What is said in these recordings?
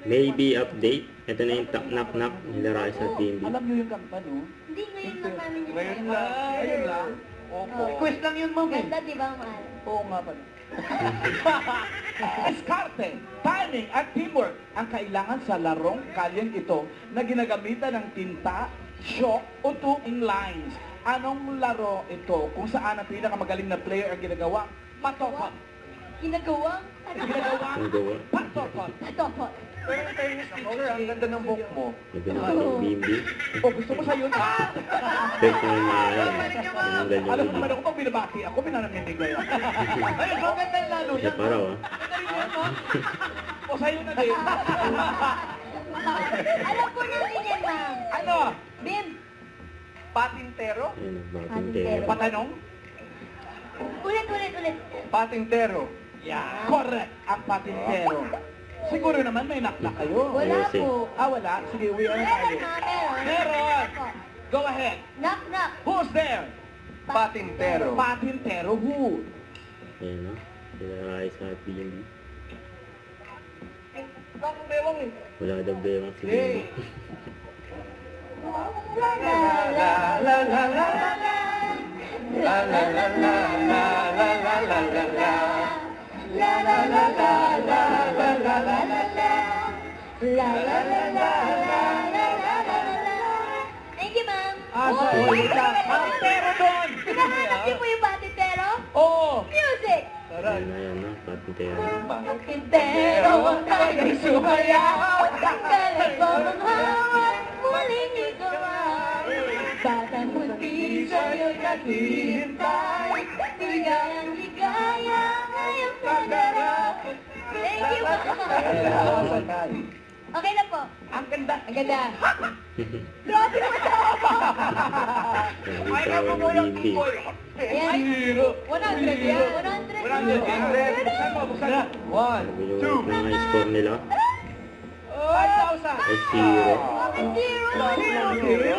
Maybe update. Ito na yung knock-knock nila Raisa at TMB. Alam nyo yung kanta, no? Hindi, ngayon lang namin yung Ngayon lang. Ngayon lang. Opo. Request lang yun, ma'am. Ganda, di ba, mahal? Oo nga pala. Diskarte, timing at teamwork ang kailangan sa larong kalyeng ito na ginagamitan ng tinta, chalk o tubing lines. Anong laro ito kung saan ang pinakamagaling na player ang ginagawa? Patokot. Ginagawa? Ginagawa? Nagawa. Patokot. Patokot. Pero in fairness, teacher, ang ganda ng book mo. Nagano ng BMB. O, gusto mo sa'yo na? Pwede ko na tinanggal yung Alam mo video. naman ako, pag binabati ako, pinanaminig ko yan. Ayun, so ganda lalo Siya yan. paraw ah. O, sa'yo na din. Alam po namin yan, ma'am. Ano? Bim, Patintero? Ayun, bakit tayo. Patanong? ulit. Patintero. Yeah. Correct, ang patintero. Siguro naman may naknak kayo. Wala Ayusin. po. Wala. Sige, uwi na tayo. Meron, ha? Meron. Meron! Go ahead. Knock, knock. Who's there? Patintero. Patintero who? Ayun o. Sila Raisa at BMB. Bakit bewang eh? Wala daw bewang si BMB. La, la, la, la, la, la, la. La, la, la, la, la, la, la, la, la, la. La, la, la, la, la, la, la, la, la, la. La, la, la, la, la, la, la, la, la. Thank you, ma'am. Sorry. Wait lang. Patintero doon! Hinahanap niyo po yung patintero? Oo! Music! Ayun na yan o. Patintero. Patintero, tayo'y sumayaw. Tanggalin ko ang hawat, muling ikaw. Batang munti sa'yo'y naghihintay. Ligayang ligaya, ngayong pangarap. Thank you, ma'am. Okay na po. Ang ganda. Ang ganda. Grabe naman sa Ay, Ayun ako mo tawa yung ng BMB. keyboard. Ayan. Zero. 100 yan. 100. 100. Buksan mo, buksan mo. 1, Binuhat 2, na nga yung score nila. 5,000. Ay, zero. Bakit zero? Zero?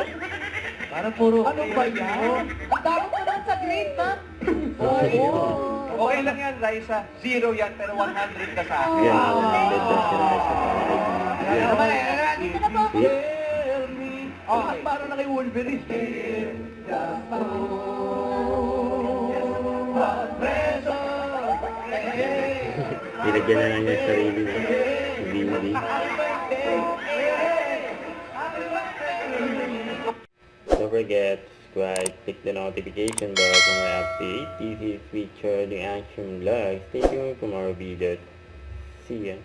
Parang puro. Ano ba yan? Ang dami ko lang sa grade, ma'am. Okay lang yan, Raisa. Zero yan, pero 100 ka sa akin. Yan, 100 daw si Raisa para kay BMB. Dito na po. Tell me. Okay. Parang na kay Wolverine. Nilagyan na lang niya yung sarili na. Yung BMB. Don't forget, subscribe, click the notification bell for my update. This is featured in Action Vlog. Stay tuned for more videos. See ya.